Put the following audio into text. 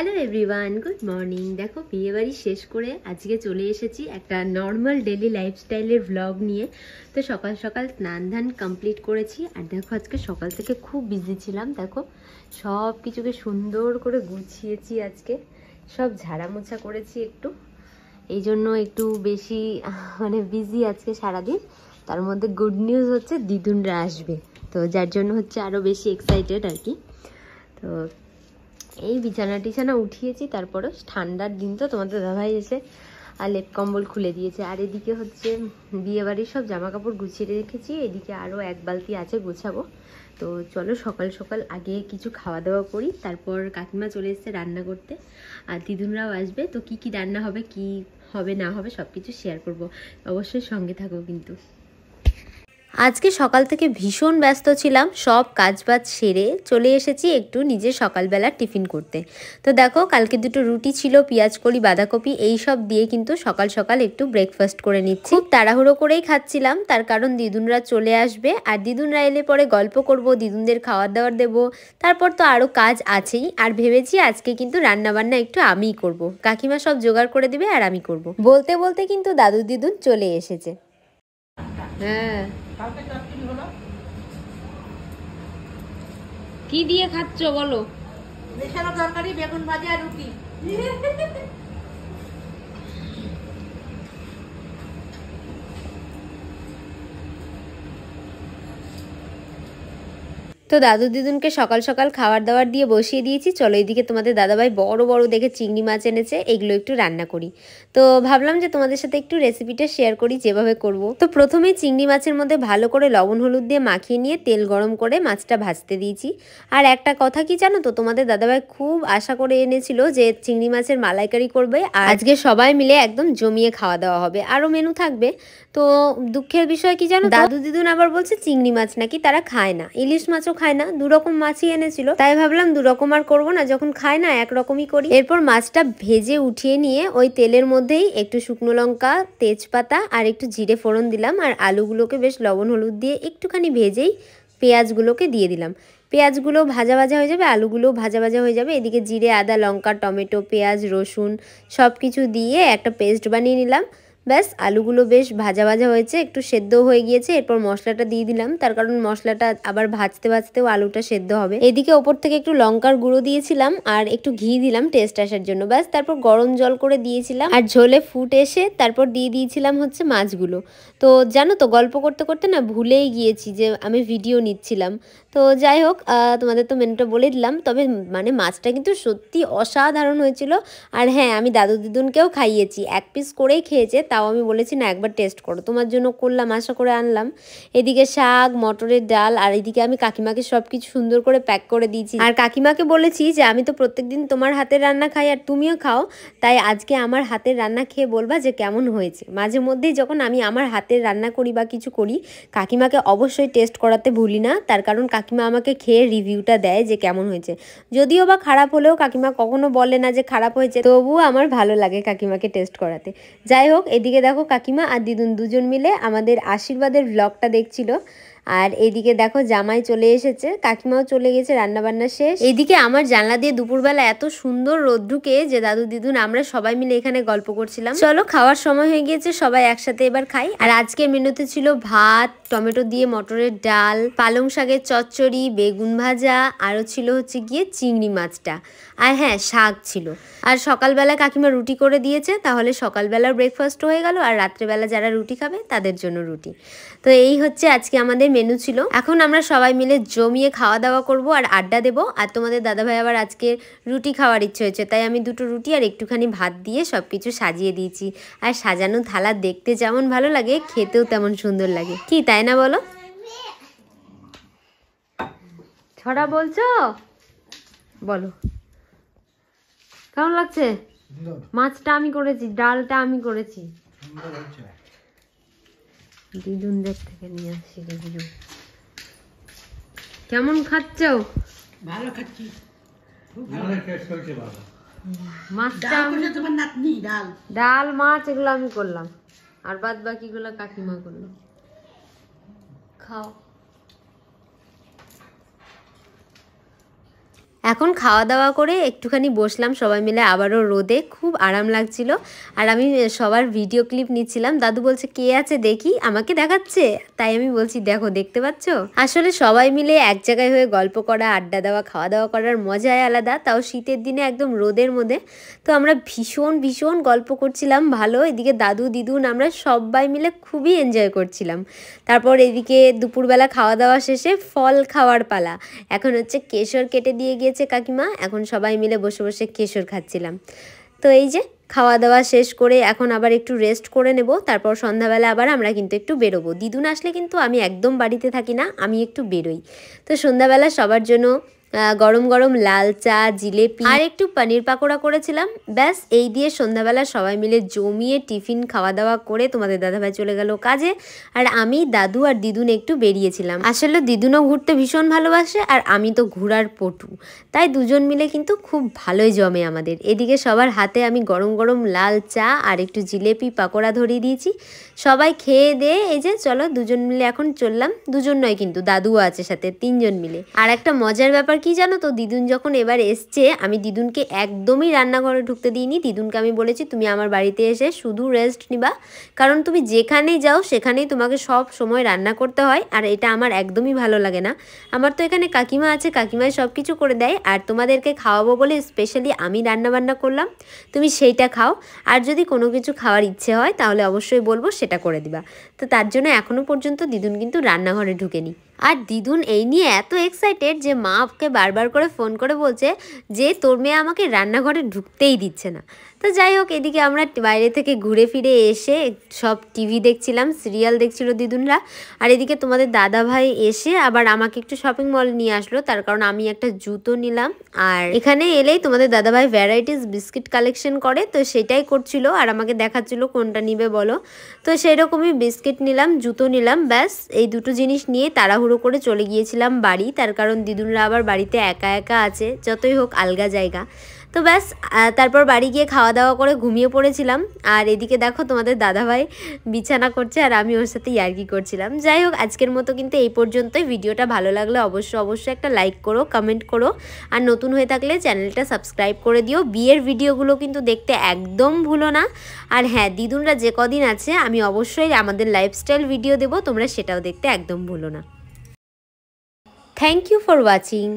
Hello everyone, good morning. দেখো বিয়েবাড়ি শেষ করে আজকে চলে এসেছি একটা নর্মাল ডেলি লাইফস্টাইলের ভ্লগ নিয়ে। তো সকাল সকাল স্নান ধান কমপ্লিট করেছি। আর দেখো আজকে সকাল থেকে খুব বিজি ছিলাম। দেখো সব কিছুকে সুন্দর করে গুছিয়েছি, আজকে সব ঝাড়া মোছা করেছি একটু, এই জন্য একটু বেশি বিজি আজকে সারাদিন। তার মধ্যে গুড নিউজ হচ্ছে দিদুনরা আসবে, তো যার জন্য হচ্ছে আরও বেশি এক্সাইটেড আর কি। তো এই বিছানা টিছানা উঠিয়েছি, তারপরে ঠান্ডার দিন তো তোমাদের দাদাভাই এসে আর লেপ কম্বল খুলে দিয়েছে। আর এদিকে হচ্ছে বিয়েবাড়ির সব জামা কাপড় গুছিয়ে রেখেছি, এদিকে আরও এক বালতি আছে গোছাবো। তো চলো সকাল সকাল আগে কিছু খাওয়া দাওয়া করি, তারপর কাকিমা চলে এসছে রান্না করতে আর দিদুনরাও আসবে। তো কি কি রান্না হবে, কি হবে না হবে সব কিছু শেয়ার করবো, অবশ্যই সঙ্গে থাকো কিন্তু। আজকে সকাল থেকে ভীষণ ব্যস্ত ছিলাম, সব কাজবাজ সেরে চলে এসেছি একটু নিজের সকালবেলা টিফিন করতে। তো দেখো কালকে দুটো রুটি ছিল, পেঁয়াজ কলি বাঁধাকপি এই সব দিয়ে কিন্তু সকাল সকাল একটু ব্রেকফাস্ট করে নিচ্ছি। খুব তাড়াহুড়ো করেই খাচ্ছিলাম, তার কারণ দিদুনরা চলে আসবে আর দিদুনরা এলে পরে গল্প করব, দিদুনদের খাবার দাবার দেবো, তারপর তো আরও কাজ আছেই। আর ভেবেছি আজকে কিন্তু রান্নাবান্না একটু আমিই করব, কাকিমা সব জোগাড় করে দিবে আর আমি করব। বলতে বলতে কিন্তু দাদু দিদুন চলে এসেছে। হ্যাঁ, কি দিয়ে খাচ্ছ বলো? মেশানো তরকারি, বেগুন ভাজা আর রুটি। তো দাদু দিদুনকে সকাল সকাল খাবার দাবার দিয়ে বসিয়ে দিয়েছি। চলো এইদিকে তোমাদের দাদাভাই বড় বড় দেখে চিংড়ি মাছ এনেছে, এগুলো একটু রান্না করি। তো ভাবলাম যে তোমাদের সাথে একটু রেসিপিটা শেয়ার করি যেভাবে করব। তো প্রথমেই চিংড়ি মাছের মধ্যে ভালো করে লবণ হলুদ দিয়ে মাখিয়ে নিয়ে তেল গরম করে মাছটা ভাজতে দিয়েছি। আর একটা কথা কি জানো তো, তোমাদের দাদাভাই খুব আশা করে এনেছিল যে চিংড়ি মাছের মালাইকারি করবে, আর আজকে সবাই মিলে একদম জমিয়ে খাওয়া দাওয়া হবে, আরও মেনু থাকবে। তো দুঃখের বিষয় কি জানো, দাদু দিদুন আবার বলছে চিংড়ি মাছ নাকি তারা খায় না, ইলিশ মাছও খায় না, দুরকম মাছই এনেছিল। তাই ভাবলাম দুরকম আর করবো না, যখন খায় না একরকমই করি। এরপর মাছটা ভেজে উঠিয়ে নিয়ে ওই তেলের মধ্যেই একটু শুকনো লঙ্কা, তেজপাতা আর একটু জিরে ফোড়ন দিলাম। আর আলুগুলোকে বেশ লবণ হলুদ দিয়ে একটুখানি ভেজেই পেঁয়াজগুলোকে দিয়ে দিলাম। পেঁয়াজগুলো ভাজা ভাজা হয়ে যাবে, আলুগুলোও ভাজা ভাজা হয়ে যাবে। এদিকে জিরে, আদা, লঙ্কা, টমেটো, পেঁয়াজ, রসুন সব কিছু দিয়ে একটা পেস্ট বানিয়ে নিলাম। ব্যাস, আলুগুলো বেশ ভাজা ভাজা হয়েছে, একটু সেদ্ধ হয়ে গিয়েছে। এরপর মশলাটা দিয়ে দিলাম, তার কারণ মশলাটা আবার ভাজতে ভাজতেও আলুটা সেদ্ধ হবে। এদিকে ওপর থেকে একটু লঙ্কার গুঁড়ো দিয়েছিলাম আর একটু ঘি দিলাম টেস্ট আসার জন্য। ব্যাস, তারপর গরম জল করে দিয়েছিলাম আর ঝোলে ফুট এসে তারপর দিয়ে দিয়েছিলাম হচ্ছে মাছগুলো। তো জানো তো গল্প করতে করতে না ভুলেই গিয়েছি যে আমি ভিডিও নিচ্ছিলাম। তো যাই হোক, তোমাদের তো মেনুটা বলে দিলাম। তবে মাছটা কিন্তু সত্যি অসাধারণ হয়েছিল। আর হ্যাঁ, আমি দাদু দিদুনকেও খাইয়েছি, এক পিস করেই খেয়েছে, তাও আমি বলেছি না একবার টেস্ট করো, তোমার জন্য করলাম, আশা করে আনলাম। এদিকে শাক, মটরের ডাল, আর এদিকে আমি কাকিমাকে সব কিছু সুন্দর করে প্যাক করে দিয়েছি। আর কাকিমাকে বলেছি যে আমি তো প্রত্যেকদিন তোমার হাতের রান্না খাই আর তুমিও খাও, তাই আজকে আমার হাতের রান্না খেয়ে বলবা যে কেমন হয়েছে। মাঝে মধ্যেই যখন আমি আমার হাতের রান্না করি বা কিছু করি, কাকিমাকে অবশ্যই টেস্ট করাতে ভুলি না, তার কারণ কাকিমা আমাকে খেয়ে রিভিউটা দেয় যে কেমন হয়েছে। যদিও বা খারাপ হলেও কাকিমা কখনো বলে না যে খারাপ হয়েছে, তবুও আমার ভালো লাগে কাকিমাকে টেস্ট করাতে। যাই হোক, এদিকে দেখো কাকিমা আর দিদুন দুজন মিলে আমাদের আশীর্বাদের ভ্লগটা দেখছিল। আর এইদিকে দেখো জামাই চলে এসেছে, কাকিমাও চলে গেছে, রান্নাবান্না শেষ। এইদিকে আমার জানলা দিয়ে দুপুরবেলা এত সুন্দর রোদ ঢুকে যে দাদু দিদুন আমরা সবাই মিলে এখানে গল্প করছিলাম। চলো খাওয়ার সময় হয়ে গিয়েছে, সবাই একসাথে এবার খাই। আর আজকের মেনুতে ছিল ভাত, টমেটো দিয়ে মটরের ডাল, পালং শাকের চচ্চড়ি, বেগুন ভাজা, আরও ছিল হচ্ছে গিয়ে চিংড়ি মাছটা, আর হ্যাঁ শাক ছিল। আর সকালবেলা কাকিমা রুটি করে দিয়েছে, তাহলে সকালবেলার ব্রেকফাস্ট হয়ে গেল, আর রাত্রেবেলা যারা রুটি খাবে তাদের জন্য রুটি। তো এই হচ্ছে আজকে আমাদের মেনু ছিল। এখন আমরা সবাই মিলে জমিয়ে খাওয়া দাওয়া করব আর আড্ডা দেবো। আর তোমাদের দাদাভাই আবার আজকে রুটি খাওয়ার ইচ্ছে হয়েছে, তাই আমি দুটো রুটি আর একটুখানি ভাত দিয়ে সব কিছু সাজিয়ে দিয়েছি। আর সাজানো থালা দেখতে যেমন ভালো লাগে, খেতেও তেমন সুন্দর লাগে, কি তাই না বলো? ছড়া বলছো, বলো কেমন লাগছে? মাছটা আমি করেছি, ডালটা আমি করেছি, দিদুনদের থেকে নিয়ে আসছি। দিদুন কেমন খাচ্ছ? ভালো খাচ্ছি, মাছটা তোমার নাতনি ডাল, ডাল মাছ এগুলো আমি করলাম, আর বাদ বাকিগুলো কাকিমা করলো। খাও। এখন খাওয়া দাওয়া করে একটুখানি বসলাম সবাই মিলে আবারও রোদে, খুব আরাম লাগছিল। আর আমি সবার ভিডিও ক্লিপ নিচ্ছিলাম। দাদু বলছে কে আছে দেখি, আমাকে দেখাচ্ছে, তাই আমি বলছি দেখো, দেখতে পাচ্ছ। আসলে সবাই মিলে এক জায়গায় হয়ে গল্প করা, আড্ডা দেওয়া, খাওয়া দাওয়া করার মজাই আলাদা, তাও শীতের দিনে একদম রোদের মধ্যে। তো আমরা ভীষণ ভীষণ গল্প করছিলাম ভালো, এদিকে দাদু দিদুন আমরা সবাই মিলে খুবই এনজয় করছিলাম। তারপর এদিকে দুপুরবেলা খাওয়া দাওয়া শেষে ফল খাওয়ার পালা। এখন হচ্ছে কেশর কেটে দিয়ে গিয়েছে কাকিমা, এখন সবাই মিলে বসে বসে কেশর খাচ্ছিলাম। তো এই যে খাওয়া দাওয়া শেষ করে এখন আবার একটু রেস্ট করে নেব, তারপর সন্ধ্যাবেলা আবার আমরা কিন্তু একটু বেরোবো। দিদুন আসলে কিন্তু আমি একদম বাড়িতে থাকি না, আমি একটু বেরোই। তো সন্ধ্যাবেলা সবার জন্য গরম গরম লাল চা, জিলেপি আর একটু পনির পাকোড়া করেছিলাম। ব্যাস এই দিয়ে সন্ধ্যাবেলা সবাই মিলে জমিয়ে টিফিন খাওয়া দাওয়া করে তোমাদের দাদাভাই চলে গেল কাজে, আর আমি, দাদু আর দিদুন একটু বেরিয়েছিলাম। আসলে দিদুনও ঘুরতে ভীষণ ভালোবাসে আর আমি তো ঘোরার পটু, তাই দুজন মিলে কিন্তু খুব ভালোই জমে আমাদের। এদিকে সবার হাতে আমি গরম গরম লাল চা আর একটু জিলেপি পাকোড়া ধরিয়ে দিয়েছি। সবাই খেয়ে দিয়ে এই যে চলো দুজন মিলে এখন চললাম। দুজন নয় কিন্তু, দাদুও আছে সাথে, 3 জন মিলে। আর একটা মজার ব্যাপার কি জানো তো, দিদুন যখন এবার এসছে আমি দিদুনকে একদমই রান্নাঘরে ঢুকতে দিইনি। দিদুনকে আমি বলেছি তুমি আমার বাড়িতে এসে শুধু রেস্ট নিবা, কারণ তুমি যেখানেই যাও সেখানেই তোমাকে সব সময় রান্না করতে হয়, আর এটা আমার একদমই ভালো লাগে না। আমার তো এখানে কাকিমা আছে, কাকিমাই সব কিছু করে দেয়, আর তোমাদেরকে খাওয়াবো বলে স্পেশালি আমি রান্না বান্না করলাম, তুমি সেইটা খাও। আর যদি কোনো কিছু খাওয়ার ইচ্ছে হয় তাহলে অবশ্যই বলবো, সেটা করে দিবা। তো তার জন্য এখনও পর্যন্ত দিদুন কিন্তু রান্নাঘরে ঢুকেনি। আর দিদুন এই নিয়ে এত এক্সাইটেড যে মাকে বারবার করে ফোন করে বলছে যে তোর মেয়ে আমাকে রান্নাঘরে ঢুকতেই দিচ্ছে না। তো যাই হোক, এদিকে আমরা বাইরে থেকে ঘুরে ফিরে এসে সব টিভি দেখছিলাম, সিরিয়াল দেখছিল দিদুনরা। আর এদিকে তোমাদের দাদা ভাই এসে আবার আমাকে একটু শপিং মল নিয়ে আসলো, তার কারণ আমি একটা জুতো নিলাম। আর এখানে এলেই তোমাদের দাদা ভাই ভ্যারাইটিস বিস্কিট কালেকশন করে, তো সেটাই করছিল আর আমাকে দেখাচ্ছিল কোনটা নিবে বলো। তো সেই রকমই বিস্কিট নিলাম, জুতো নিলাম, ব্যাস এই দুটো জিনিস নিয়ে তাড়াহুড়ো করে চলে গিয়েছিলাম বাড়ি, তার কারণ দিদুনরা আবার বাড়িতে একা একা আছে, যতই হোক আলগা জায়গা। তো ব্যাস তারপর বাড়ি গিয়ে খাওয়া দাওয়া করে ঘুমিয়ে পড়েছিলাম। আর এদিকে দেখো তোমাদের দাদাভাই বিছানা করছে আর আমি ওর সাথে ইয়ার্কি করছিলাম। যাই হোক, আজকের মতো কিন্তু এই পর্যন্তই। ভিডিওটা ভালো লাগলে অবশ্যই একটা লাইক করো, কমেন্ট করো, আর নতুন হয়ে থাকলে চ্যানেলটা সাবস্ক্রাইব করে দিও। বিয়ের ভিডিওগুলো কিন্তু দেখতে একদম ভুলো না। আর হ্যাঁ, দিদুনরা যে কদিন আছে আমি অবশ্যই আমাদের লাইফস্টাইল ভিডিও দেবো, তোমরা সেটাও দেখতে একদম ভুলো না। Thank you for watching.